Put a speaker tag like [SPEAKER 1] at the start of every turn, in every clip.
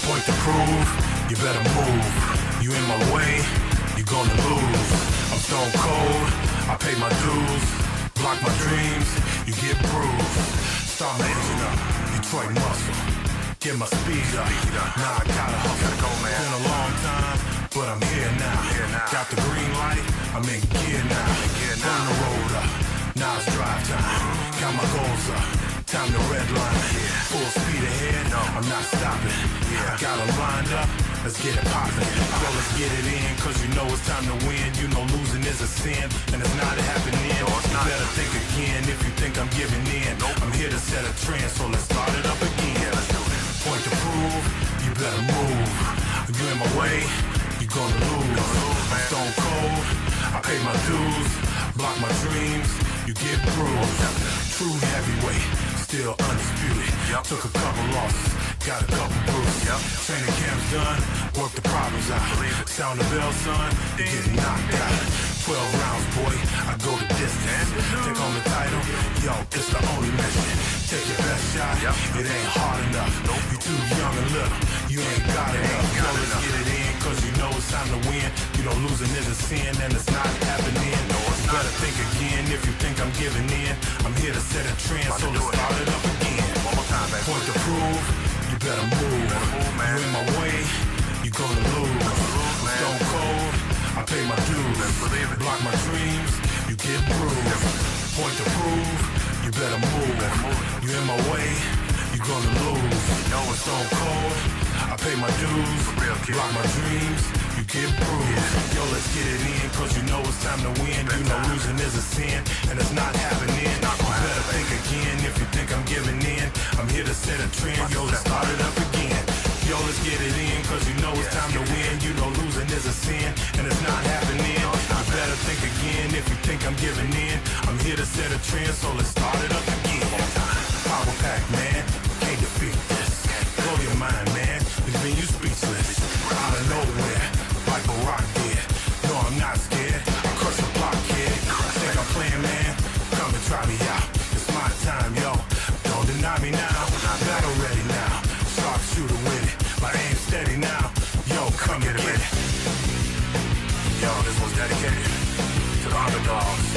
[SPEAKER 1] Point to prove, you better move. You in my way, you gonna lose. I'm stone cold, I pay my dues. Block my dreams, you get bruised. Start my engine up, Detroit muscle. Get my speed up, now I gotta hustle. Been a long time, but I'm here now. Got the green light, I'm in gear now. Turn the road up, now it's drive time. Got my goals up, time to redline. Full speed ahead, I'm not stopping. I got them lined up, let's get it poppin'. Well, let's get it in, cause you know it's time to win. You know losing is a sin, and it's not happening. You better think again if you think I'm giving in. I'm here to set a trend, so let's start it up again. Point to prove, you better move. You in my way, you gonna lose. I'm stone cold, I pay my dues. Block my dreams, you get bruised. True heavyweight, still undisputed. Took a couple losses, got a couple bruises. Training camp's done, work the problems out. Sound the bell, son, you get knocked out. 12 rounds, boy, I go the distance. Take on the title, yo, it's the only mission. Take your best shot, it ain't hard enough. You too young and little, you ain't got enough. Yo, let's get it in, cause you know it's time to win. You know losing is a sin and it's not happening. You better think again if you think I'm giving in. I'm here to set a trend, so let's start it up again. Point to prove, you better move. You in my way, you gonna lose. I'm stone cold, I pay my dues. Block my dreams, you get bruised. Point to prove, you better move. You in my way, you gonna lose. I'm stone cold, I pay my dues. Block my dreams, you get bruised. Yo, let's get it in, cause you know it's time to win. You know losing is a sin, and it's not happening. You better think again if you think I'm giving in. I'm here to set a trend, yo, let's start it up again. Yo, let's get it in, cause you know it's time to win. You know losing is a sin, and it's not happening. You better think again if you think I'm giving in. I'm here to set a trend, so let's start it up again. Power pack, man, can't defeat this. Blow your mind, man, leaving you speechless. Out of nowhere, like a rock did. No, I'm not scared, I crush the block, kid. Think I'm playing, man? Come and try me out. It's my time, yo, don't deny me now. Battle ready now, sharp shooter with it. My aim steady now, yo, come get it. Yo, this one's dedicated to the underdogs,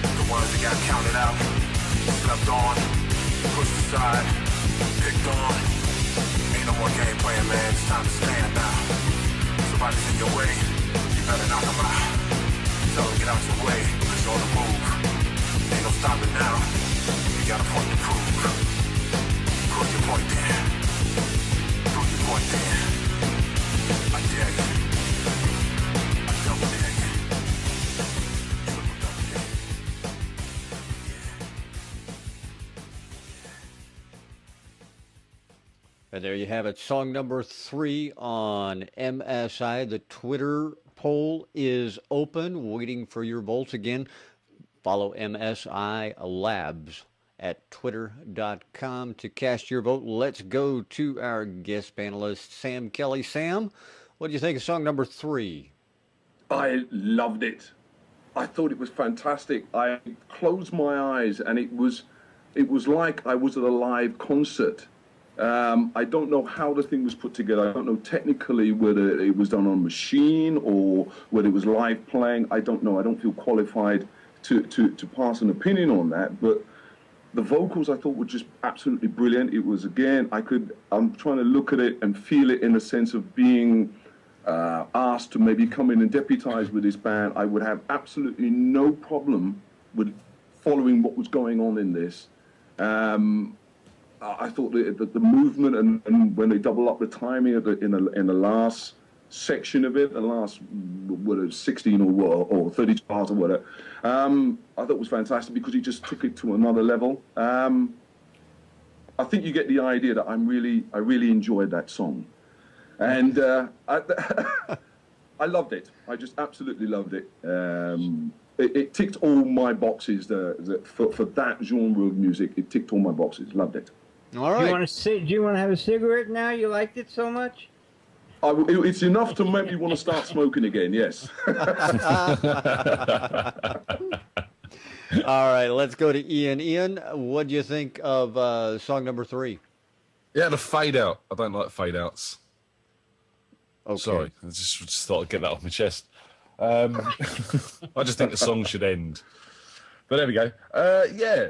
[SPEAKER 1] the ones that got counted out, slept on, pushed aside, picked on. Ain't no more game playing, man, it's time to stand now. Somebody's in your way, you better knock them out. Tell them get out your way, cause you're on the move. Ain't no stopping now, you got a point to prove. Prove your point then, prove your point then. I dare you, I double dare you. Triple double dare you.
[SPEAKER 2] And there you have it, song number 3 on MSI. The Twitter poll is open, waiting for your votes. Again, follow MSI Labs at twitter.com to cast your vote. Let's go to our guest panelist, Sam Kelly. Sam, what do you think of song number 3?
[SPEAKER 3] I loved it. I thought it was fantastic. I closed my eyes and it was like I was at a live concert. I don't know how the thing was put together. I don't know technically whether it was done on a machine or whether it was live playing. I don't know. I don't feel qualified to pass an opinion on that. But the vocals I thought were just absolutely brilliant. It was, again, I'm trying to look at it and feel it in the sense of being asked to maybe come in and deputize with this band. I would have absolutely no problem with following what was going on in this. I thought that the movement and when they double up the timing in the last section of it, the last 16 or 32 hours or whatever, I thought it was fantastic because he just took it to another level. I think you get the idea that I really enjoyed that song, and I loved it. I just absolutely loved it. It ticked all my boxes. For that genre of music, it ticked all my boxes. Loved it.
[SPEAKER 2] All right.
[SPEAKER 4] Do you want to have a cigarette now? You liked it so much?
[SPEAKER 3] It's enough to make me want to start smoking again. Yes.
[SPEAKER 2] All right, let's go to Ian. Ian, what do you think of song number 3?
[SPEAKER 5] Yeah, the fade out. I don't like fade outs.
[SPEAKER 2] Okay.
[SPEAKER 5] Sorry, I just thought I'd get that off my chest. I just think the song should end. But there we go. Yeah,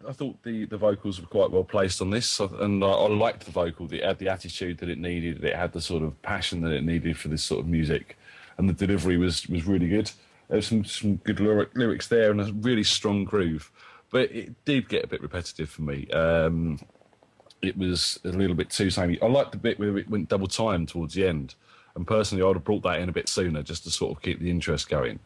[SPEAKER 5] I thought the vocals were quite well placed on this, and I liked the vocal. It had the attitude that it needed. It had the sort of passion that it needed for this sort of music, and the delivery was really good. There was some good lyrics there and a really strong groove, but it did get a bit repetitive for me. It was a little bit too samey. I liked the bit where it went double time towards the end, and personally, I would have brought that in a bit sooner just to sort of keep the interest going.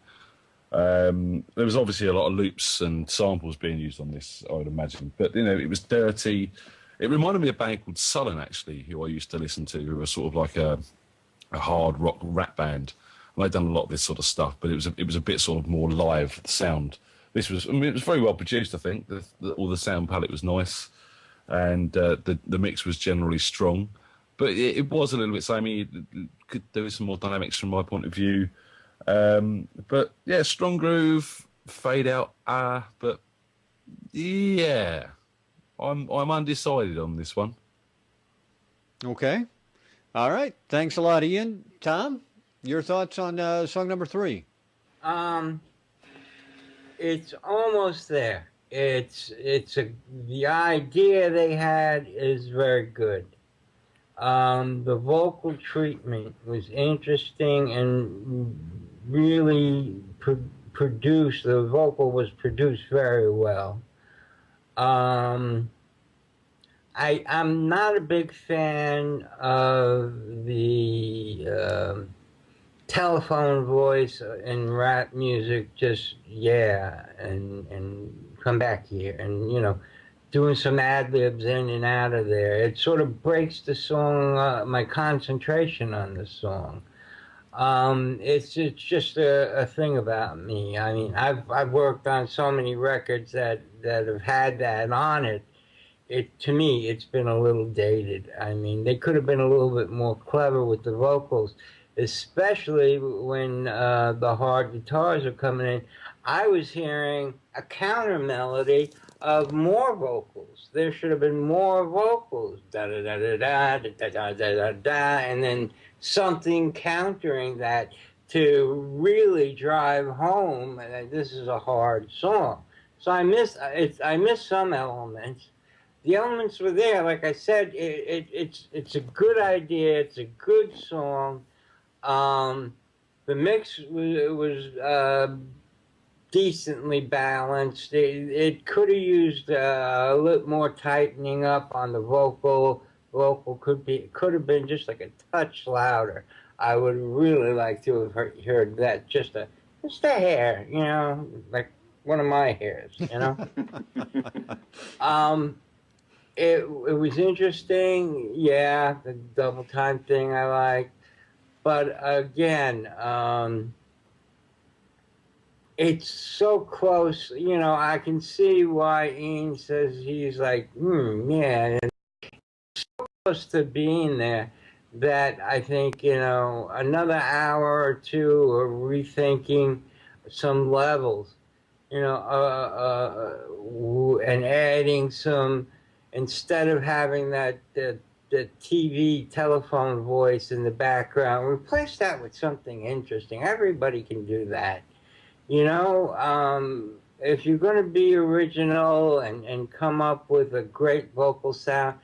[SPEAKER 5] There was obviously a lot of loops and samples being used on this, I would imagine. But, you know, it was dirty. It reminded me of a band called Sullen, actually, who I used to listen to, who were sort of like a hard rock rap band. And they'd done a lot of this sort of stuff, but it was a bit sort of more live sound. This was, I mean, it was very well produced, I think. All the sound palette was nice, and the mix was generally strong. But it was a little bit samey. It could do with some more dynamics from my point of view. But yeah, strong groove, fade out, but yeah, I'm undecided on this one.
[SPEAKER 2] Okay. All right. Thanks a lot, Ian. Tom, your thoughts on song number 3?
[SPEAKER 4] It's almost there. The idea they had is very good. The vocal treatment was interesting and really produced. The vocal was produced very well. I'm not a big fan of the telephone voice in rap music. Just and come back here, and you know, doing some ad libs in and out of there. It sort of breaks the song, my concentration on the song. It's just a thing about me. I mean, I've worked on so many records that have had that on it. To me, it's been a little dated. I mean, they could have been a little bit more clever with the vocals, especially when the hard guitars are coming in. I was hearing a counter melody of more vocals. There should have been more vocals, da da da da da da da da da da, and then something countering that to really drive home that this is a hard song. So I miss some elements. The elements were there, like I said. It's a good idea. It's a good song. The mix was decently balanced. It could have used a little more tightening up on the vocal. Vocal could have been just like a touch louder. I would really like to have heard that just a hair, you know, like one of my hairs, you know. It was interesting, yeah. The double time thing I like, but again, it's so close. You know, I can see why Ian says he's like, yeah, and so close to being there that I think, you know, another hour or two of rethinking some levels, you know, and adding some, instead of having the TV telephone voice in the background, replace that with something interesting. Everybody can do that. You know, if you're going to be original and come up with a great vocal sound,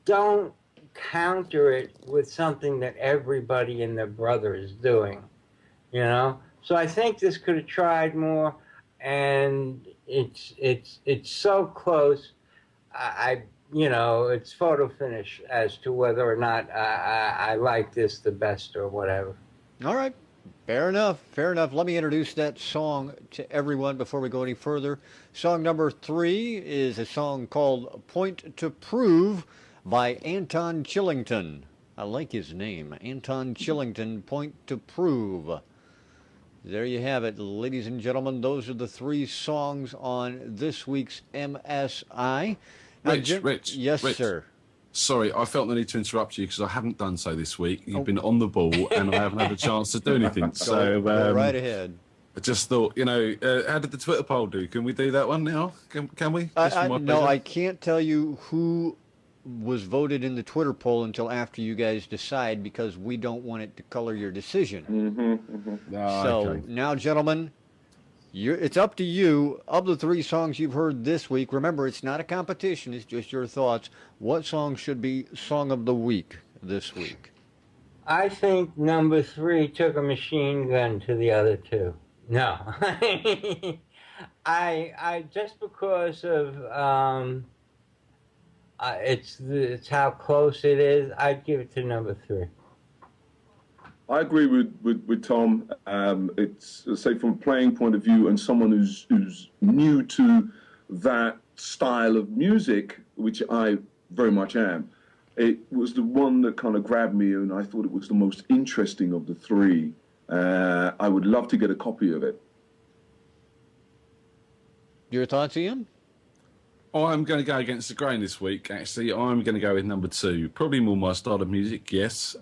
[SPEAKER 4] don't counter it with something that everybody and their brother is doing, you know? So I think this could have tried more, and it's so close. You know, it's photo finish as to whether or not I like this the best or whatever.
[SPEAKER 2] All right. Fair enough. Fair enough. Let me introduce that song to everyone before we go any further. Song number 3 is a song called Point to Prove by Anton Chillington. I like his name. Anton Chillington, Point to Prove. There you have it, ladies and gentlemen. Those are the 3 songs on this week's MSI.
[SPEAKER 5] Rich.
[SPEAKER 2] Yes,
[SPEAKER 5] Rich.
[SPEAKER 2] sir.
[SPEAKER 5] Sorry, I felt the need to interrupt you because I haven't done so this week. You've been on the ball and I haven't had a chance to do anything. So
[SPEAKER 2] go right ahead.
[SPEAKER 5] I just thought, you know, how did the Twitter poll do? Can we do that one now? Can we?
[SPEAKER 2] No, I can't tell you who was voted in the Twitter poll until after you guys decide because we don't want it to color your decision. So
[SPEAKER 5] Okay.
[SPEAKER 2] now, gentlemen, it's up to you. Of the 3 songs you've heard this week, remember, it's not a competition. It's just your thoughts. What song should be Song of the Week this week?
[SPEAKER 4] I think number 3 took a machine gun to the other 2. No. I just because of it's how close it is, I'd give it to number 3.
[SPEAKER 3] I agree with Tom. It's, say, from a playing point of view and someone who's new to that style of music, which I very much am, it was the one that kind of grabbed me, and I thought it was the most interesting of the 3. I would love to get a copy of it.
[SPEAKER 2] Your thoughts, Ian?
[SPEAKER 5] I'm going to go against the grain this week, actually. I'm going to go with number 2. Probably more my style of music, yes.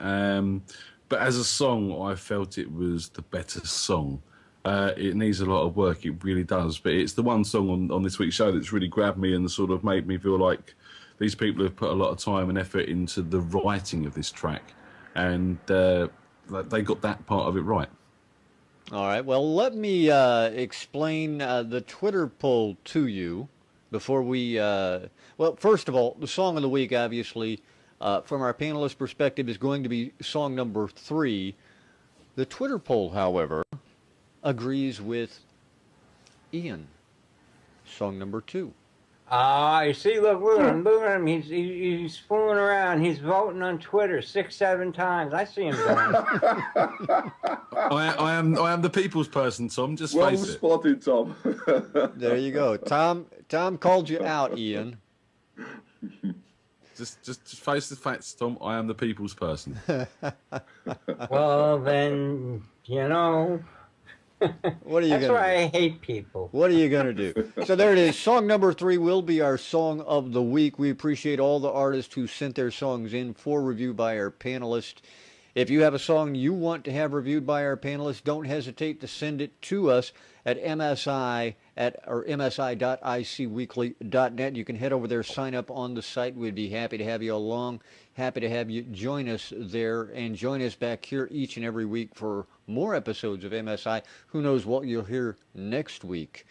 [SPEAKER 5] But as a song, I felt it was the better song. It needs a lot of work, it really does. But it's the one song on this week's show that's really grabbed me and sort of made me feel like these people have put a lot of time and effort into the writing of this track. And they got that part of it right.
[SPEAKER 2] All right. Well, let me explain the Twitter poll to you before we... well, first of all, the Song of the Week, obviously... from our panelist perspective, is going to be song number 3. The Twitter poll, however, agrees with Ian. Song number 2.
[SPEAKER 4] You see, look at him. He's fooling around. He's voting on Twitter 6-7 times. I see him going.
[SPEAKER 5] I am the people's person, Tom. Just
[SPEAKER 3] Well
[SPEAKER 5] face it.
[SPEAKER 3] spotted, Tom.
[SPEAKER 2] There you go. Tom called you out, Ian.
[SPEAKER 5] Just face the facts, Tom. I am the people's person.
[SPEAKER 4] Well, then, you know.
[SPEAKER 2] What are you
[SPEAKER 4] That's
[SPEAKER 2] gonna
[SPEAKER 4] why
[SPEAKER 2] do?
[SPEAKER 4] I hate people.
[SPEAKER 2] What are you going to do? So there it is. Song number 3 will be our Song of the Week. We appreciate all the artists who sent their songs in for review by our panelists. If you have a song you want to have reviewed by our panelists, don't hesitate to send it to us at MSI or msi.icweekly.net. You can head over there, sign up on the site. We'd be happy to have you along. Happy to have you join us there and join us back here each and every week for more episodes of MSI. Who knows what you'll hear next week.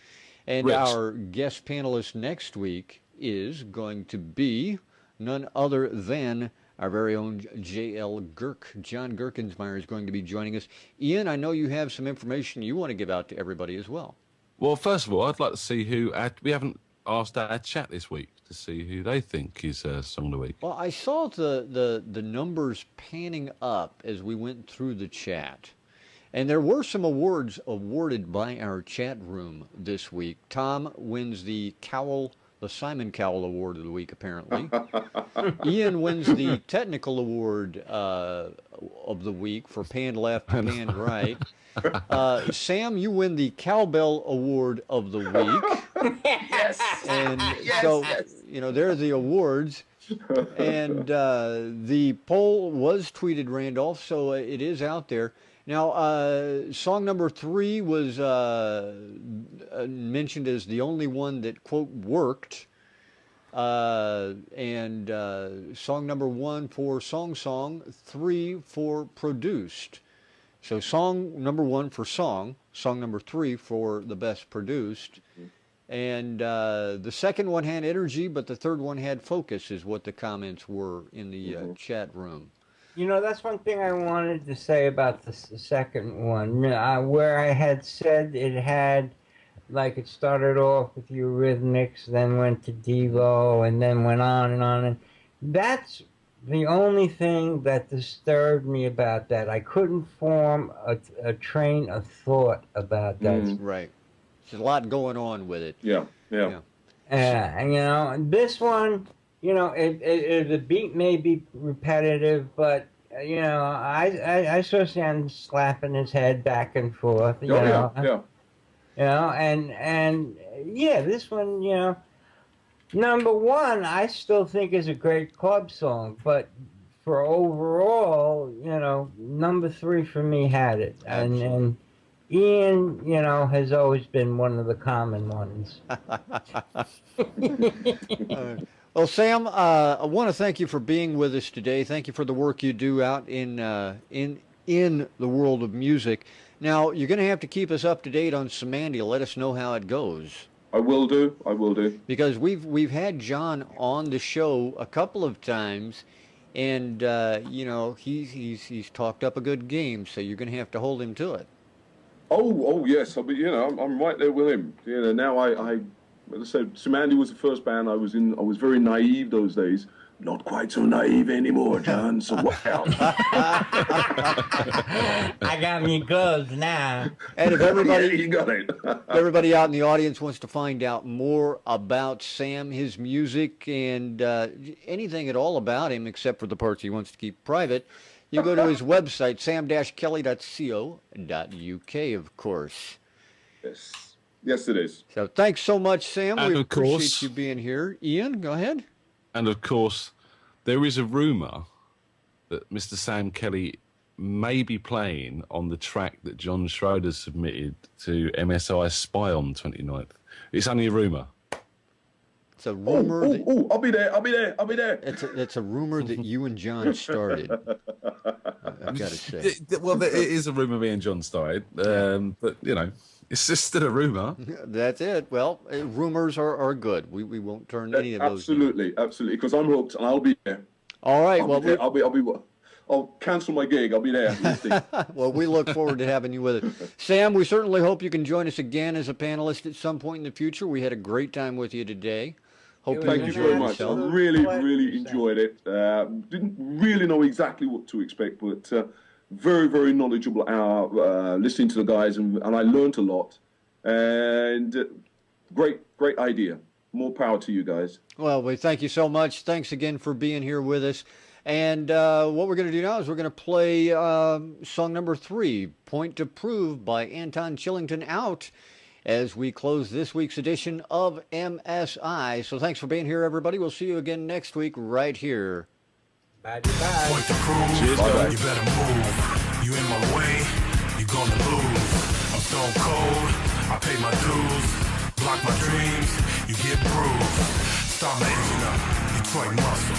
[SPEAKER 2] And
[SPEAKER 5] Rich.
[SPEAKER 2] our guest panelist next week is going to be none other than our very own J.L. Girk. John Gherkensmeyer is going to be joining us. Ian, I know you have some information you want to give out to everybody as well.
[SPEAKER 5] Well, first of all, I'd like to see who... we haven't asked our chat this week to see who they think is Song of the Week.
[SPEAKER 2] Well, I saw the numbers panning up as we went through the chat. And there were some awards awarded by our chat room this week. Tom wins the Simon Cowell Award of the week, apparently. Ian wins the technical award of the week for panned left, panned right. Sam, you win the Cowbell Award of the week.
[SPEAKER 3] Yes.
[SPEAKER 2] And so, you know, there are the awards. And the poll was tweeted, Randolph, so it is out there. Now, song number 3 was mentioned as the only one that, quote, worked. And song number 1 for song, 3 for produced. So song number 1 for song number 3 for the best produced. And the second one had energy, but the third one had focus, is what the comments were in the chat room.
[SPEAKER 4] You know, that's one thing I wanted to say about the second one, where I had said it had, like, it started off with Eurythmics, then went to Devo, and then went on and on. And that's the only thing that disturbed me about that. I couldn't form a train of thought about that.
[SPEAKER 2] Right. There's a lot going on with it.
[SPEAKER 3] Yeah.
[SPEAKER 4] And, you know, this one, you know, the beat may be repetitive, but, you know, I saw Sam slapping his head back and forth, you know.
[SPEAKER 3] Yeah.
[SPEAKER 4] You know, and yeah, this one, you know, number 1, I still think is a great club song, but for overall, you know, number 3 for me had it. And Ian, you know, has always been one of the common ones.
[SPEAKER 2] Well, Sam, I want to thank you for being with us today. Thank you for the work you do out in the world of music. Now, you're going to have to keep us up to date on Samandia. Let us know how it goes.
[SPEAKER 3] I will do. I will do.
[SPEAKER 2] Because we've had John on the show a couple of times, and you know he's talked up a good game. So you're going to have to hold him to it.
[SPEAKER 3] Oh yes. I mean, you know, I'm right there with him. You know, now as I said, Samandia was the first band I was in. I was very naive those days. Not quite so naive anymore, John. So what else?
[SPEAKER 4] I got me gloves now.
[SPEAKER 2] And if everybody,
[SPEAKER 3] Yeah, you got it.
[SPEAKER 2] everybody out in the audience wants to find out more about Sam, his music, and anything at all about him, except for the parts he wants to keep private, you go to his website, sam-kelly.co.uk, of course.
[SPEAKER 3] Yes, it is.
[SPEAKER 2] So thanks so much, Sam.
[SPEAKER 5] And
[SPEAKER 2] We
[SPEAKER 5] of course-
[SPEAKER 2] appreciate you being here. Ian, go ahead.
[SPEAKER 5] And of course, there is a rumour that Mr. Sam Kelly may be playing on the track that John Schroeder submitted to MSI Spy on 29th. It's only a rumour.
[SPEAKER 2] It's a rumor.
[SPEAKER 3] I'll be there. I'll be there.
[SPEAKER 2] It's a rumor that you and John started. I've got to say.
[SPEAKER 5] Well, it is a rumour me and John started, but, you know, it's just still a rumour.
[SPEAKER 2] That's it. Well, rumors are good. We won't turn any of those.
[SPEAKER 3] Absolutely, because I'm hooked and I'll be there.
[SPEAKER 2] All right.
[SPEAKER 3] I'll cancel my gig. I'll be there.
[SPEAKER 2] Well, we look forward to having you with us. Sam, we certainly hope you can join us again as a panelist at some point in the future. We had a great time with you today. Hope
[SPEAKER 3] Thank you very much. I really enjoyed it. Didn't really know exactly what to expect, but very, very knowledgeable hour listening to the guys, and I learned a lot. And great idea. More power to you guys.
[SPEAKER 2] Well, we thank you so much. Thanks again for being here with us. And what we're going to do now is we're going to play song number 3, Point to Prove by Anton Chillington, out as we close this week's edition of MSI. So thanks for being here, everybody. We'll see you again next week right here.
[SPEAKER 4] Bye.
[SPEAKER 1] Point to prove,
[SPEAKER 5] Cheers,
[SPEAKER 1] you better move. You in my way, you gonna lose. I'm stone cold, I pay my dues. Block my dreams, you get bruised. Start my engine up, Detroit muscle.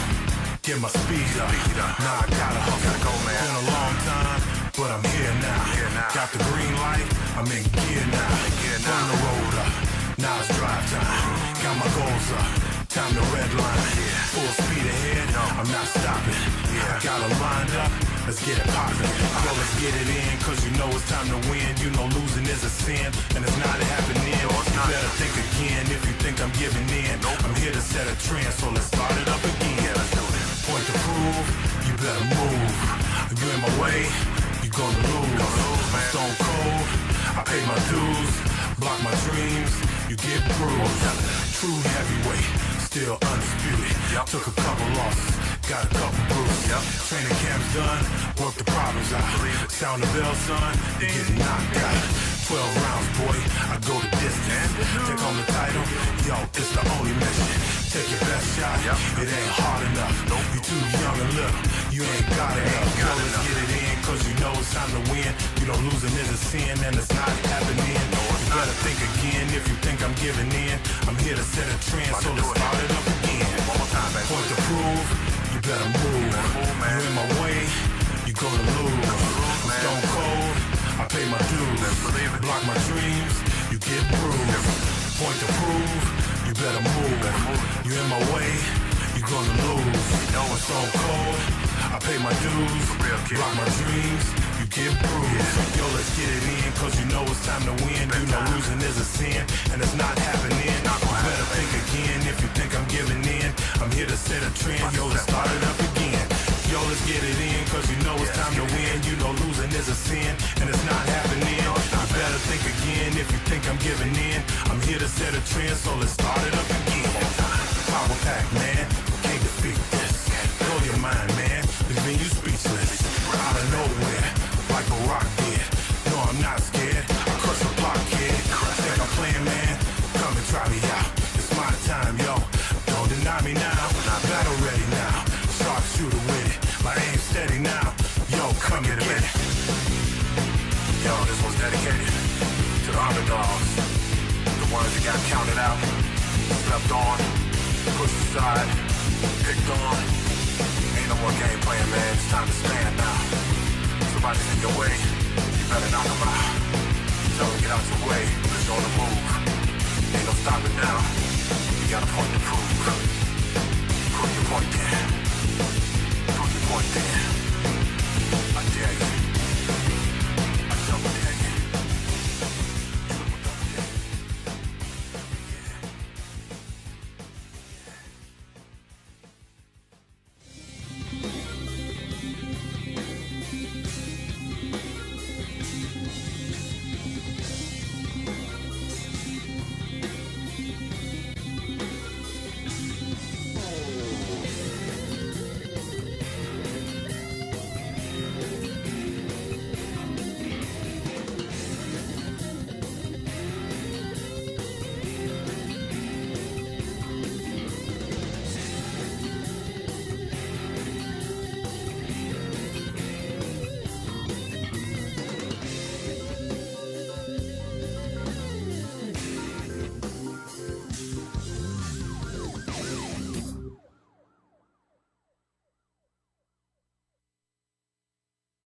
[SPEAKER 1] Get my speed up, now I gotta hustle. Been a long time, but I'm here now. Got the green light, I'm in gear now. Turn the road up, now it's drive time. Got my goals up, time to red line. Full speed ahead, I'm not stopping. I got it lined up, let's get it poppin'. Yo, let's get it in, cause you know it's time to win. You know losing is a sin, and it's not happening. You better think again if you think I'm giving in. I'm here to set a trend, so let's start it up again. Point to prove, you better move. You in my way, you gonna lose. I'm stone cold, I pay my dues. Block my dreams, you get bruised. True heavyweight, still undisputed. Took a couple losses, got a couple bruises. Training camp's done, work the problems out. Sound the bell, son, you get knocked out. 12 rounds, boy, I go the distance. Take home the title, yo, it's the only mission. Take your best shot, it ain't hard enough. You too young and little, you ain't got enough. Yo, let's get it in, cause you know it's time to win. You know losing is a sin and it's not happening. You better think again if you think I'm giving in. I'm here to set a trend, so let's start it up again. Point to prove, you better move. You in my way, you gonna lose. I'm stone cold, I pay my dues. Block my dreams, you get bruised. Point to prove, you better move. You in my way, you gonna lose. I'm stone cold, I pay my dues. Block my dreams, you get bruised. Yo, let's get it in, cause you know it's time to win. You know losing is a sin, and it's not happening. You better think again if you think I'm giving in. I'm here to set a trend, yo, let's start it up again. Yo, let's get it in, cause you know it's time to win. You know losing is a sin, and it's not happening. You better think again if you think I'm giving in. I'm here to set a trend, so let's start it up again. Power pack, man, can't defeat this. Blow your mind, man, leaving you speechless. Out of nowhere, like a rock did. No, I'm not scared, I crush the block, kid. Think I'm playing, man? Come and try me out. It's my time, yo, don't deny me now. Battle ready now, sharp shooter with it. My aim steady now, yo, come get it. Yo, this one's dedicated to the underdogs, the ones that got counted out, slept on, pushed aside, picked on. Ain't no more game playing, man. It's time to stand now. Somebody's in your way, you better knock them out. Tell them get out your way, it's on the move. Ain't no stopping now. You got a point to prove. Prove your point, then.